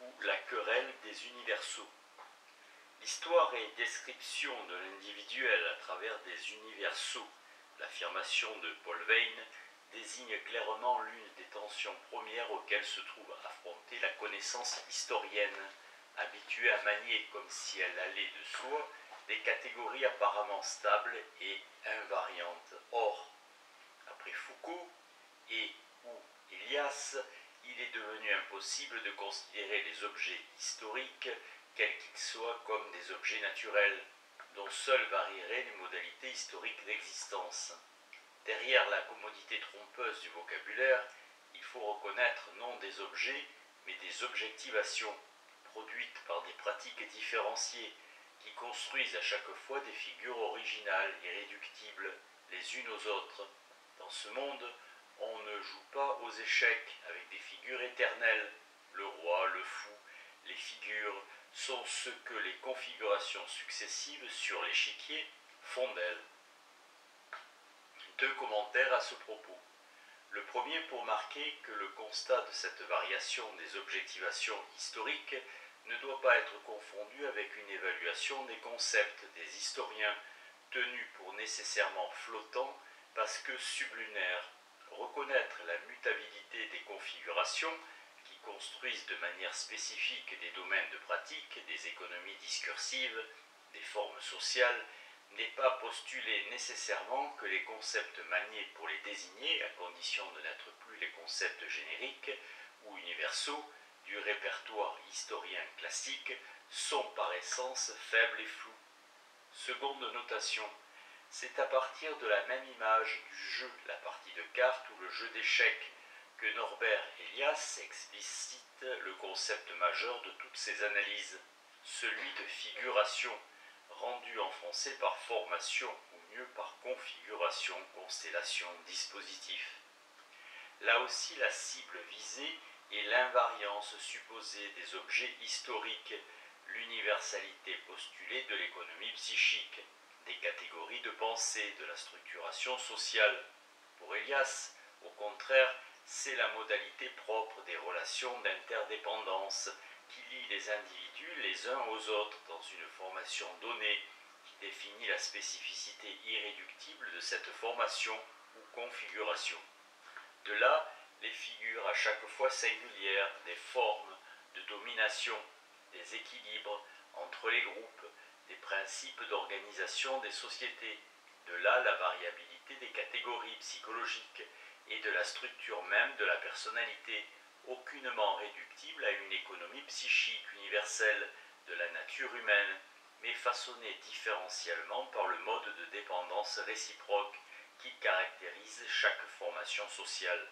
ou la querelle des universaux. L'histoire et description de l'individuel à travers des universaux, l'affirmation de Paul Veyne, désigne clairement l'une des tensions premières auxquelles se trouve affrontée la connaissance historienne, habituée à manier comme si elle allait de soi des catégories apparemment stables et invariantes. Or, après Foucault et ou Elias, il est devenu impossible de considérer les objets historiques, quels qu'ils soient, comme des objets naturels, dont seules varieraient les modalités historiques d'existence. Derrière la commodité trompeuse du vocabulaire, il faut reconnaître non des objets, mais des objectivations, produites par des pratiques différenciées, qui construisent à chaque fois des figures originales, irréductibles, les unes aux autres. Dans ce monde, on ne joue pas aux échecs avec des figures éternelles. Le roi, le fou, les figures sont ce que les configurations successives sur l'échiquier font d'elles. Deux commentaires à ce propos. Le premier pour marquer que le constat de cette variation des objectivations historiques ne doit pas être confondu avec une évaluation des concepts des historiens tenus pour nécessairement flottants parce que sublunaires. Reconnaître la mutabilité des configurations qui construisent de manière spécifique des domaines de pratique, des économies discursives, des formes sociales, n'est pas postuler nécessairement que les concepts maniés pour les désigner, à condition de n'être plus les concepts génériques ou universaux du répertoire historien classique, sont par essence faibles et flous. Seconde notation, c'est à partir de la même image du jeu, la partie de cartes ou le jeu d'échecs, que Norbert Elias explicite le concept majeur de toutes ces analyses, celui de figuration, rendu en français par formation ou mieux par configuration, constellation, dispositif. Là aussi, la cible visée est l'invariance supposée des objets historiques, l'universalité postulée de l'économie psychique, des catégories de pensée, de la structuration sociale. Pour Elias, au contraire, c'est la modalité propre des relations d'interdépendance qui lie les individus les uns aux autres dans une formation donnée qui définit la spécificité irréductible de cette formation ou configuration. De là, les figures à chaque fois singulières des formes de domination, des équilibres entre les groupes, des principes d'organisation des sociétés. De là, la variabilité des catégories psychologiques et de la structure même de la personnalité, aucunement réductible à une économie psychique universelle de la nature humaine, mais façonnée différentiellement par le mode de dépendance réciproque qui caractérise chaque formation sociale.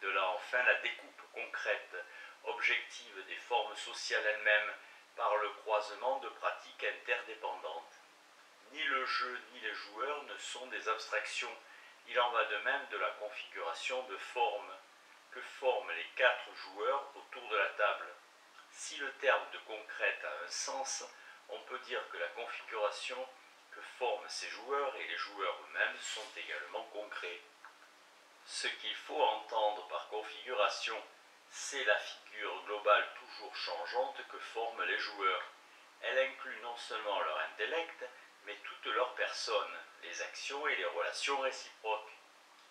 De là enfin la découpe concrète, objective des formes sociales elles-mêmes par le croisement de pratiques interdépendantes. Ni le jeu ni les joueurs ne sont des abstractions. Il en va de même de la configuration de formes que forment les 4 joueurs autour de la table. Si le terme de concrète a un sens, on peut dire que la configuration que forment ces joueurs et les joueurs eux-mêmes sont également concrets. Ce qu'il faut entendre par configuration, c'est la figure globale toujours changeante que forment les joueurs. Elle inclut non seulement leur intellect, mais toute leur personne, les actions et les relations réciproques.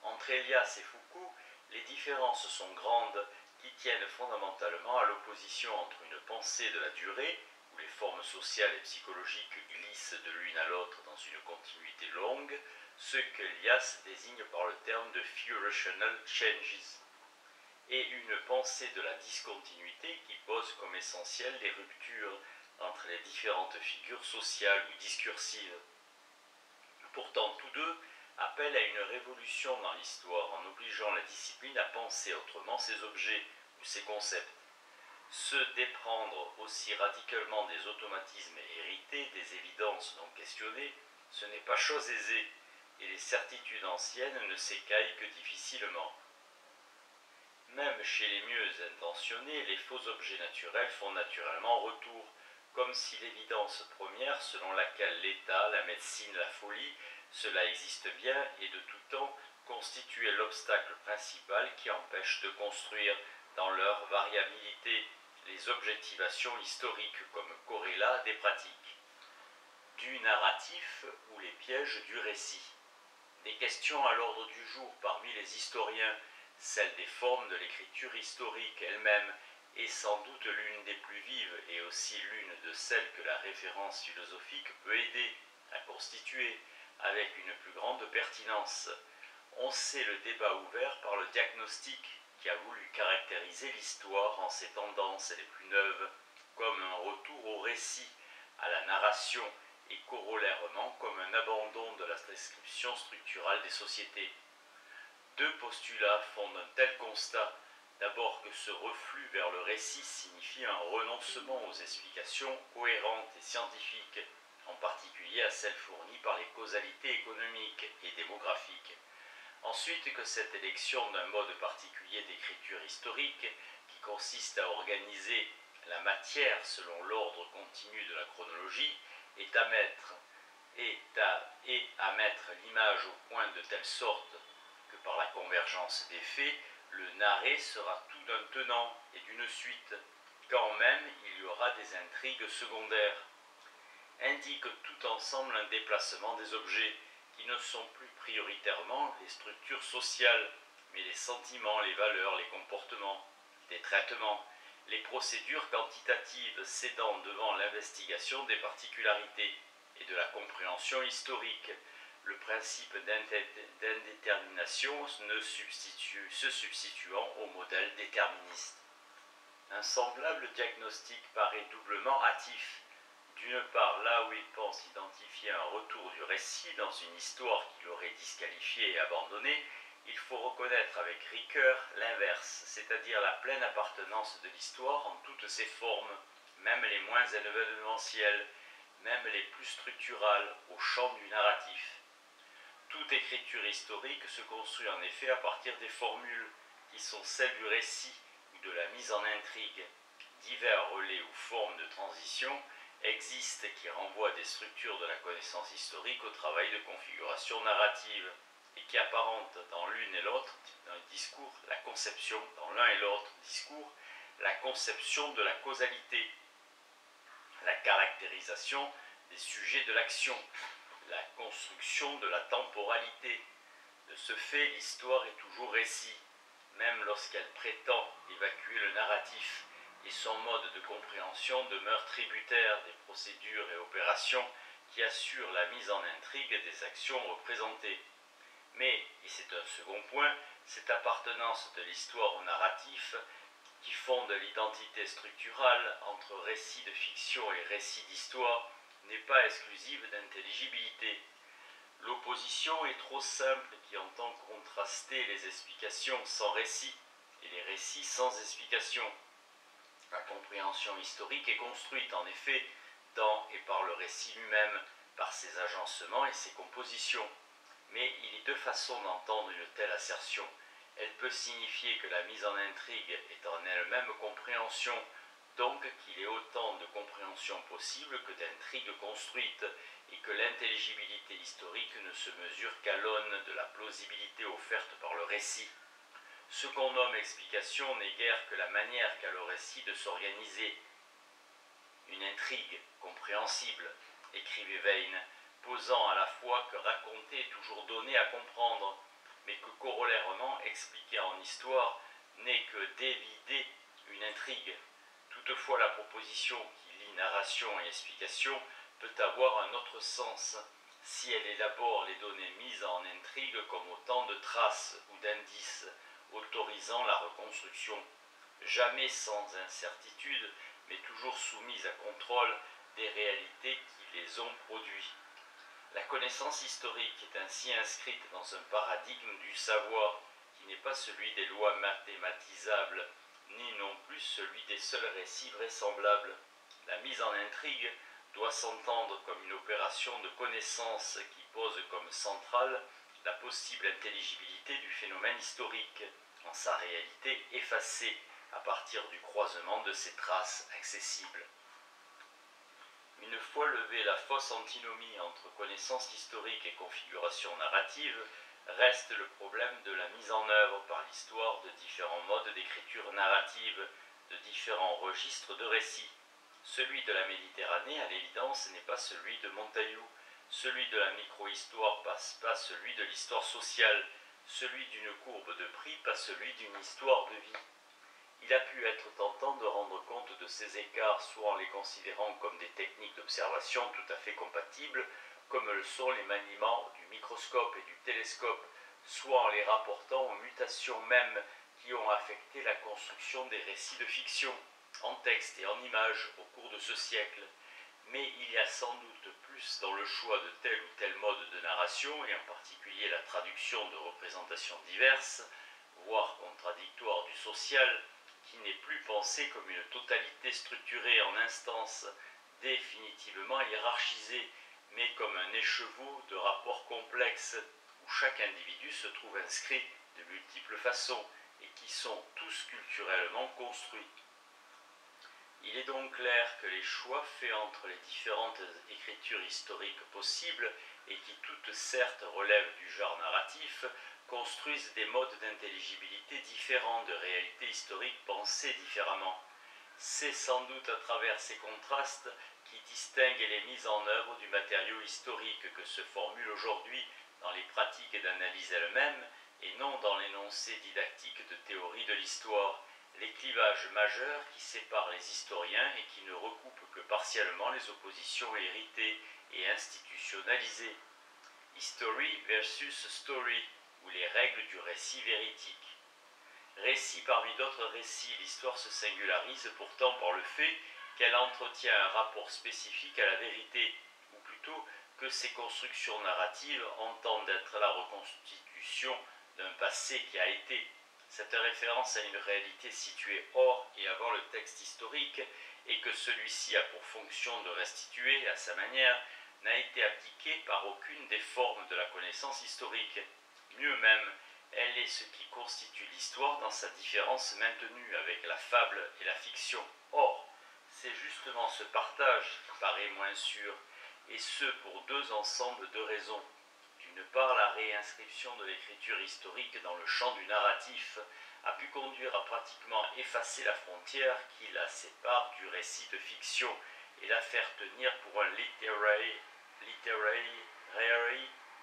Entre Elias et Foucault, les différences sont grandes, qui tiennent fondamentalement à l'opposition entre une pensée de la durée, où les formes sociales et psychologiques glissent de l'une à l'autre dans une continuité longue, ce qu'Elias désigne par le terme de figurational changes, et une pensée de la discontinuité qui pose comme essentielle les ruptures entre les différentes figures sociales ou discursives. Pourtant, tous deux appellent à une révolution dans l'histoire en obligeant la discipline à penser autrement ses objets ou ses concepts. Se déprendre aussi radicalement des automatismes hérités, des évidences non questionnées, ce n'est pas chose aisée, et les certitudes anciennes ne s'écaillent que difficilement. Même chez les mieux intentionnés, les faux objets naturels font naturellement retour, comme si l'évidence première selon laquelle l'État, la médecine, la folie, cela existe bien et de tout temps, constituait l'obstacle principal qui empêche de construire, dans leur variabilité les objectivations historiques comme corrélats des pratiques, du narratif ou les pièges du récit. Des questions à l'ordre du jour parmi les historiens, celle des formes de l'écriture historique elle-même est sans doute l'une des plus vives et aussi l'une de celles que la référence philosophique peut aider à constituer avec une plus grande pertinence. On sait le débat ouvert par le diagnostic qui a voulu caractériser l'histoire en ses tendances les plus neuves comme un retour au récit, à la narration et corollairement comme un abandon de la description structurale des sociétés. Deux postulats fondent un tel constat. D'abord que ce reflux vers le récit signifie un renoncement aux explications cohérentes et scientifiques, en particulier à celles fournies par les causalités économiques et démographiques. Ensuite que cette élection d'un mode particulier d'écriture historique, qui consiste à organiser la matière selon l'ordre continu de la chronologie, est à mettre l'image au point de telle sorte que par la convergence des faits, le narré sera tout d'un tenant et d'une suite, quand même il y aura des intrigues secondaires, indique tout ensemble un déplacement des objets qui ne sont plus prioritairement les structures sociales, mais les sentiments, les valeurs, les comportements, des traitements, les procédures quantitatives cédant devant l'investigation des particularités et de la compréhension historique, le principe d'indétermination se substituant au modèle déterministe. Un semblable diagnostic paraît doublement hâtif. D'une part, là où il pense identifier un retour du récit dans une histoire qu'il aurait disqualifiée et abandonnée, il faut reconnaître avec rigueur l'inverse, c'est-à-dire la pleine appartenance de l'histoire en toutes ses formes, même les moins événementielles, même les plus structurales, au champ du narratif. Toute écriture historique se construit en effet à partir des formules qui sont celles du récit ou de la mise en intrigue. Divers relais ou formes de transition existent qui renvoient à des structures de la connaissance historique au travail de configuration narrative et qui apparentent dans l'une et l'autre discours la conception, dans l'un et l'autre discours, la conception de la causalité, la caractérisation des sujets de l'action, la construction de la temporalité. De ce fait, l'histoire est toujours récit, même lorsqu'elle prétend évacuer le narratif, et son mode de compréhension demeure tributaire des procédures et opérations qui assurent la mise en intrigue des actions représentées. Mais, et c'est un second point, cette appartenance de l'histoire au narratif qui fonde l'identité structurale entre récit de fiction et récit d'histoire n'est pas exclusive d'intelligibilité. L'opposition est trop simple qui entend contraster les explications sans récit et les récits sans explication. La compréhension historique est construite en effet dans et par le récit lui-même, par ses agencements et ses compositions. Mais il est deux façons d'entendre une telle assertion. Elle peut signifier que la mise en intrigue est en elle-même compréhension, donc qu'il est autant de compréhension possible que d'intrigues construites, et que l'intelligibilité historique ne se mesure qu'à l'aune de la plausibilité offerte par le récit. Ce qu'on nomme explication n'est guère que la manière qu'a le récit de s'organiser. Une intrigue compréhensible, écrivait Veyne, posant à la fois que raconter est toujours donné à comprendre, mais que corollairement expliquer en histoire n'est que dévider une intrigue. Toutefois, la proposition qui lie narration et explication peut avoir un autre sens, si elle élabore les données mises en intrigue comme autant de traces ou d'indices autorisant la reconstruction, jamais sans incertitude, mais toujours soumise à contrôle des réalités qui les ont produits. La connaissance historique est ainsi inscrite dans un paradigme du savoir qui n'est pas celui des lois mathématisables, ni non plus celui des seuls récits vraisemblables. La mise en intrigue doit s'entendre comme une opération de connaissance qui pose comme centrale la possible intelligibilité du phénomène historique, en sa réalité effacée à partir du croisement de ses traces accessibles. Une fois levée la fausse antinomie entre connaissance historique et configuration narrative, reste le problème de la mise en œuvre par l'histoire de différents modes d'écriture narrative, de différents registres de récits. Celui de la Méditerranée, à l'évidence, n'est pas celui de Montaillou. Celui de la micro-histoire passe pas celui de l'histoire sociale. Celui d'une courbe de prix pas celui d'une histoire de vie. Il a pu être tentant de rendre compte de ces écarts, soit en les considérant comme des techniques d'observation tout à fait compatibles, comme le sont les maniements du microscope et du télescope, soit en les rapportant aux mutations mêmes qui ont affecté la construction des récits de fiction, en texte et en images au cours de ce siècle. Mais il y a sans doute plus dans le choix de tel ou tel mode de narration, et en particulier la traduction de représentations diverses, voire contradictoires du social, qui n'est plus pensé comme une totalité structurée en instances définitivement hiérarchisées, mais comme un écheveau de rapports complexes où chaque individu se trouve inscrit de multiples façons et qui sont tous culturellement construits. Il est donc clair que les choix faits entre les différentes écritures historiques possibles, et qui toutes certes relèvent du genre narratif, construisent des modes d'intelligibilité différents de réalités historiques pensées différemment. C'est sans doute à travers ces contrastes qui distinguent les mises en œuvre du matériau historique que se formule aujourd'hui dans les pratiques d'analyse elles-mêmes, et non dans l'énoncé didactique de théorie de l'histoire, les clivages majeurs qui séparent les historiens et qui ne recoupent que partiellement les oppositions héritées et institutionnalisées. History versus story, ou les règles du récit véridique. Récit parmi d'autres récits, l'histoire se singularise pourtant par le fait qu'elle entretient un rapport spécifique à la vérité, ou plutôt que ses constructions narratives entendent être la reconstitution d'un passé qui a été. Cette référence à une réalité située hors et avant le texte historique, et que celui-ci a pour fonction de restituer à sa manière, n'a été appliquée par aucune des formes de la connaissance historique. Mieux même, elle est ce qui constitue l'histoire dans sa différence maintenue avec la fable et la fiction. Or, c'est justement ce partage qui paraît moins sûr, et ce pour deux ensembles de raisons. D'une part, la réinscription de l'écriture historique dans le champ du narratif a pu conduire à pratiquement effacer la frontière qui la sépare du récit de fiction et la faire tenir pour un literary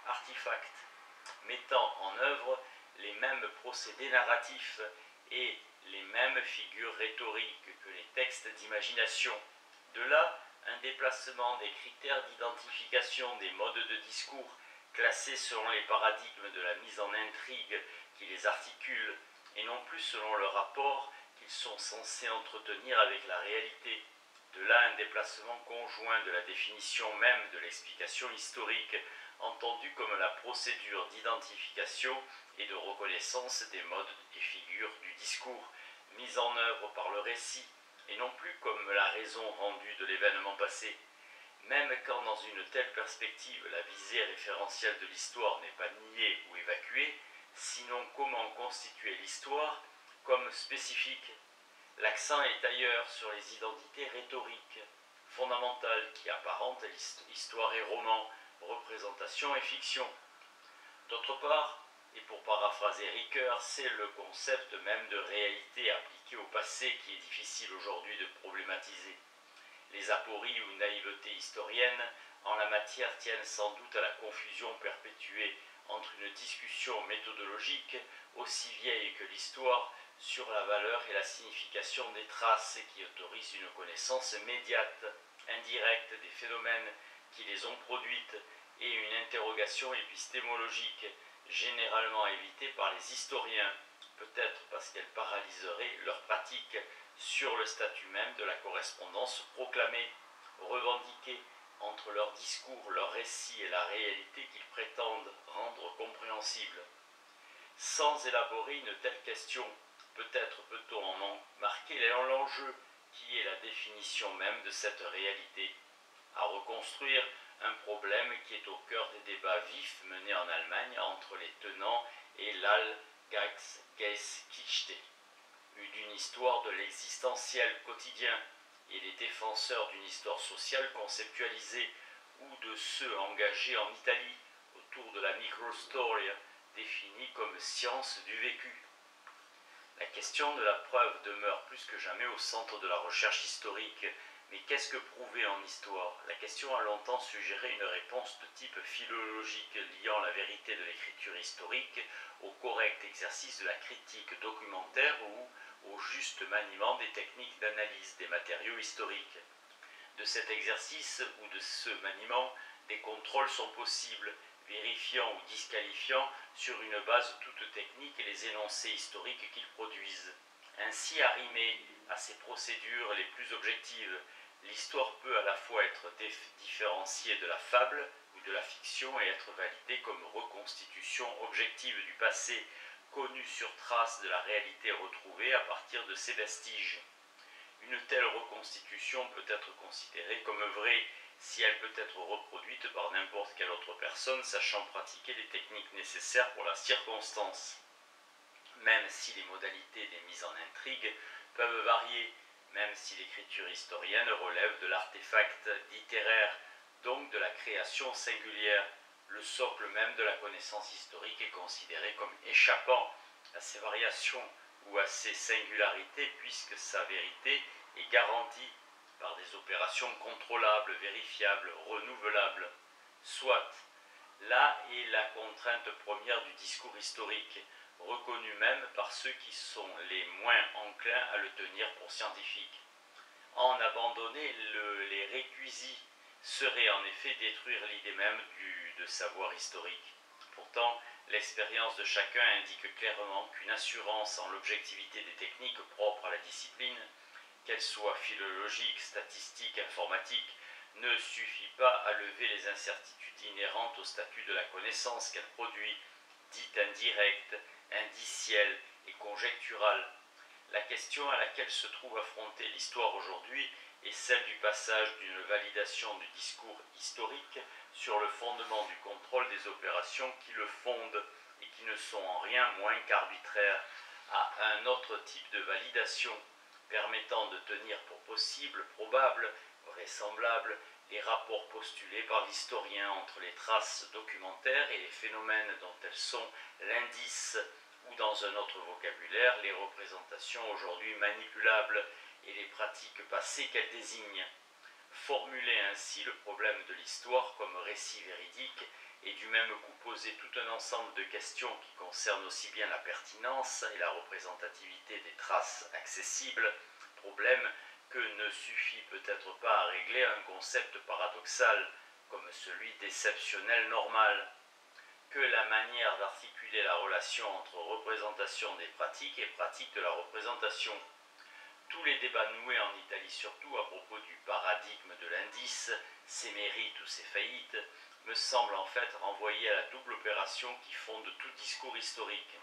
artifact, mettant en œuvre les mêmes procédés narratifs et les mêmes figures rhétoriques que les textes d'imagination. De là, un déplacement des critères d'identification des modes de discours classés selon les paradigmes de la mise en intrigue qui les articulent, et non plus selon le rapport qu'ils sont censés entretenir avec la réalité. De là un déplacement conjoint de la définition même de l'explication historique, entendue comme la procédure d'identification et de reconnaissance des modes et figures du discours, mise en œuvre par le récit, et non plus comme la raison rendue de l'événement passé. Même quand dans une telle perspective la visée référentielle de l'histoire n'est pas niée ou évacuée, sinon comment constituer l'histoire comme spécifique. L'accent est ailleurs sur les identités rhétoriques, fondamentales qui apparentent histoire et roman, représentation et fiction. D'autre part, et pour paraphraser Ricoeur, c'est le concept même de réalité appliqué au passé qui est difficile aujourd'hui de problématiser. Les apories ou naïvetés historiennes en la matière tiennent sans doute à la confusion perpétuée entre une discussion méthodologique aussi vieille que l'histoire sur la valeur et la signification des traces qui autorisent une connaissance médiate, indirecte des phénomènes qui les ont produites et une interrogation épistémologique généralement évitée par les historiens, peut-être parce qu'elle paralyserait leur pratique sur le statut même de la correspondance proclamée, revendiquée entre leur discours, leur récit et la réalité qu'ils prétendent rendre compréhensible. Sans élaborer une telle question, peut-être peut-on en marquer l'enjeu qui est la définition même de cette réalité, à reconstruire un problème qui est au cœur des débats vifs menés en Allemagne entre les tenants et l'Allgeistgeschichte, d'une histoire de l'existentiel quotidien, et les défenseurs d'une histoire sociale conceptualisée, ou de ceux engagés en Italie autour de la microstoria, définie comme science du vécu. La question de la preuve demeure plus que jamais au centre de la recherche historique. Mais qu'est-ce que prouver en histoire? La question a longtemps suggéré une réponse de type philologique liant la vérité de l'écriture historique au correct exercice de la critique documentaire ou au juste maniement des techniques d'analyse des matériaux historiques. De cet exercice ou de ce maniement, des contrôles sont possibles, vérifiant ou disqualifiant sur une base toute technique les énoncés historiques qu'ils produisent. Ainsi, arrimée à ces procédures les plus objectives, l'histoire peut à la fois être différenciée de la fable ou de la fiction et être validée comme reconstitution objective du passé, connue sur trace de la réalité retrouvée à partir de ces vestiges. Une telle reconstitution peut être considérée comme vraie si elle peut être reproduite par n'importe quelle autre personne sachant pratiquer les techniques nécessaires pour la circonstance. Même si les modalités des mises en intrigue peuvent varier, même si l'écriture historienne relève de l'artefact littéraire, donc de la création singulière, le socle même de la connaissance historique est considéré comme échappant à ces variations ou à ces singularités puisque sa vérité est garantie par des opérations contrôlables, vérifiables, renouvelables. Soit, là est la contrainte première du discours historique, reconnue même par ceux qui sont les moins enclins à le tenir pour scientifique. En abandonner les réquisites serait en effet détruire l'idée même de savoir historique. Pourtant, l'expérience de chacun indique clairement qu'une assurance en l'objectivité des techniques propres à la discipline, qu'elles soient philologiques, statistiques, informatiques, ne suffit pas à lever les incertitudes inhérentes au statut de la connaissance qu'elle produit, dite indirecte, indicielle et conjecturale. La question à laquelle se trouve affrontée l'histoire aujourd'hui est celle du passage d'une validation du discours historique sur le fondement du contrôle des opérations qui le fondent et qui ne sont en rien moins qu'arbitraires à un autre type de validation permettant de tenir pour possible, probable, vraisemblable les rapports postulés par l'historien entre les traces documentaires et les phénomènes dont elles sont l'indice ou dans un autre vocabulaire, les représentations aujourd'hui manipulables et les pratiques passées qu'elles désignent. Formuler ainsi le problème de l'histoire comme récit véridique et du même coup poser tout un ensemble de questions qui concernent aussi bien la pertinence et la représentativité des traces accessibles, problème que ne suffit peut-être pas à régler un concept paradoxal comme celui d'exceptionnel normal, que la manière d'articuler la relation entre représentation des pratiques et pratique de la représentation. Tous les débats noués en Italie surtout à propos du paradigme de l'indice, ses mérites ou ses faillites, me semblent en fait renvoyer à la double opération qui fonde tout discours historique.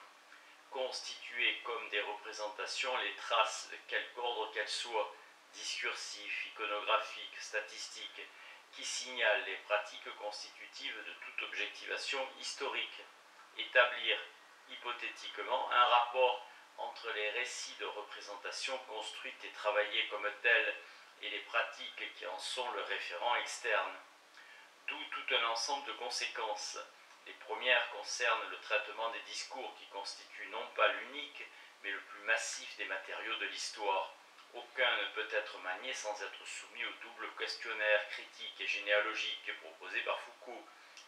Constituer comme des représentations les traces de quelque ordre qu'elles soient, discursifs, iconographiques, statistiques, qui signalent les pratiques constitutives de toute objectivation historique. Établir hypothétiquement un rapport entre les récits de représentation construites et travaillées comme telles et les pratiques qui en sont le référent externe. D'où tout un ensemble de conséquences. Les premières concernent le traitement des discours qui constituent non pas l'unique, mais le plus massif des matériaux de l'histoire. Aucun ne peut être manié sans être soumis au double questionnaire critique et généalogique proposé par Foucault,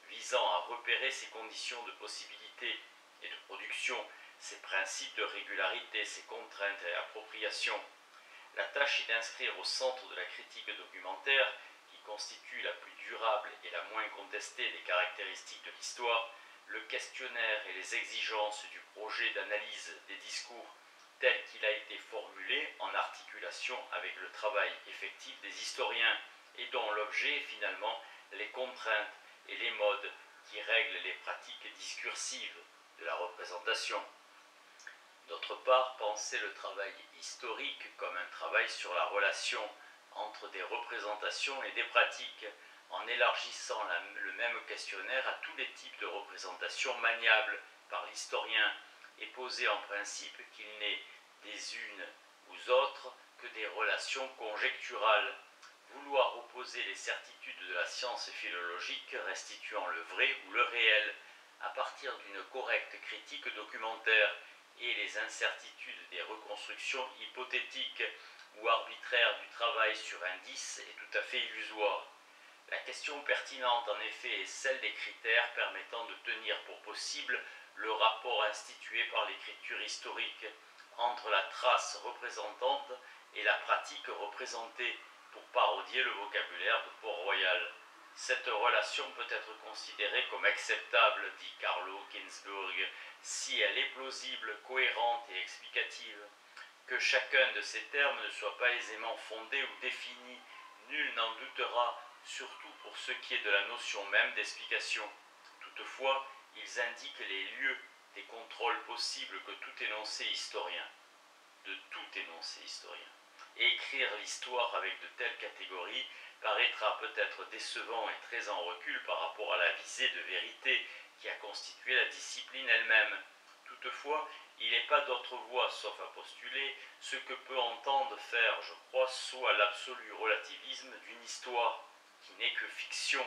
visant à repérer ses conditions de possibilité et de production, ses principes de régularité, ses contraintes et appropriation. La tâche est d'inscrire au centre de la critique documentaire, qui constitue la plus durable et la moins contestée des caractéristiques de l'histoire, le questionnaire et les exigences du projet d'analyse des discours tel qu'il a été formulé en articulation avec le travail effectif des historiens et dont l'objet est finalement les contraintes et les modes qui règlent les pratiques discursives de la représentation. D'autre part, penser le travail historique comme un travail sur la relation entre des représentations et des pratiques, en élargissant le même questionnaire à tous les types de représentations maniables par l'historien, et poser en principe qu'il n'est des unes aux autres que des relations conjecturales. Vouloir opposer les certitudes de la science philologique restituant le vrai ou le réel à partir d'une correcte critique documentaire et les incertitudes des reconstructions hypothétiques ou arbitraires du travail sur indice est tout à fait illusoire. La question pertinente en effet est celle des critères permettant de tenir pour possible le rapport institué par l'écriture historique entre la trace représentante et la pratique représentée, pour parodier le vocabulaire de Port-Royal. Cette relation peut être considérée comme acceptable, dit Carlo Ginzburg, si elle est plausible, cohérente et explicative. Que chacun de ces termes ne soit pas aisément fondé ou défini, nul n'en doutera, surtout pour ce qui est de la notion même d'explication. Toutefois, ils indiquent les lieux des contrôles possibles que tout énoncé historien, Et écrire l'histoire avec de telles catégories paraîtra peut-être décevant et très en recul par rapport à la visée de vérité qui a constitué la discipline elle-même. Toutefois, il n'est pas d'autre voie, sauf à postuler, ce que peut entendre faire, je crois, soit l'absolu relativisme d'une histoire, qui n'est que fiction,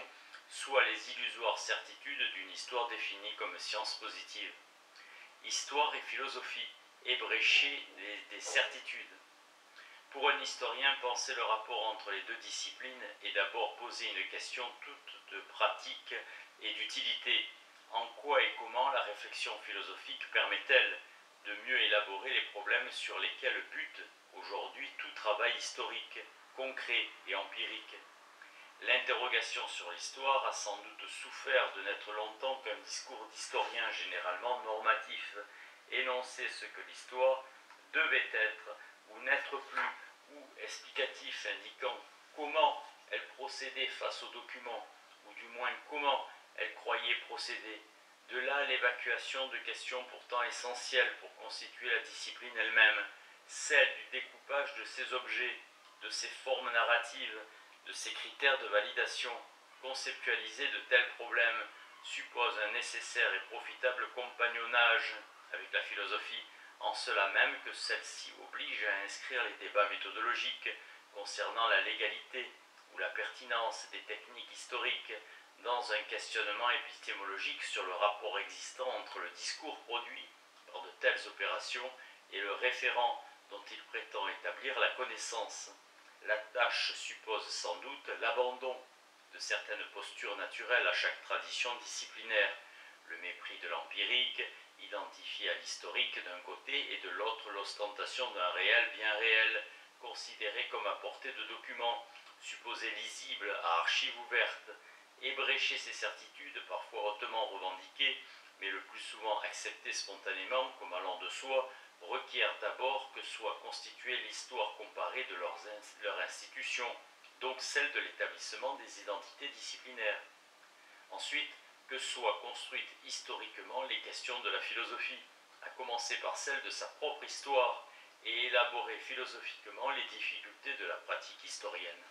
soit les illusoires certitudes d'une histoire définie comme science positive. Histoire et philosophie, ébrécher des certitudes. Pour un historien, penser le rapport entre les deux disciplines est d'abord poser une question toute de pratique et d'utilité. En quoi et comment la réflexion philosophique permet-elle de mieux élaborer les problèmes sur lesquels bute aujourd'hui tout travail historique, concret et empirique? L'interrogation sur l'histoire a sans doute souffert de n'être longtemps qu'un discours d'historien généralement normatif, énoncer ce que l'histoire devait être ou n'être plus, ou explicatif indiquant comment elle procédait face aux documents, ou du moins comment elle croyait procéder. De là l'évacuation de questions pourtant essentielles pour constituer la discipline elle-même, celle du découpage de ces objets, de ces formes narratives, de ces critères de validation. Conceptualiser de tels problèmes suppose un nécessaire et profitable compagnonnage avec la philosophie, en cela même que celle-ci oblige à inscrire les débats méthodologiques concernant la légalité ou la pertinence des techniques historiques dans un questionnement épistémologique sur le rapport existant entre le discours produit par de telles opérations et le référent dont il prétend établir la connaissance. La tâche suppose sans doute l'abandon de certaines postures naturelles à chaque tradition disciplinaire, le mépris de l'empirique, identifié à l'historique d'un côté, et de l'autre l'ostentation d'un réel bien réel, considéré comme à portée de documents, supposé lisible à archives ouvertes, ébrécher ces certitudes, parfois hautement revendiquées, mais le plus souvent acceptées spontanément comme allant de soi, requiert d'abord que soit constituée l'histoire comparée de leur institution, donc celle de l'établissement des identités disciplinaires. Ensuite, que soient construites historiquement les questions de la philosophie, à commencer par celle de sa propre histoire, et élaborer philosophiquement les difficultés de la pratique historienne.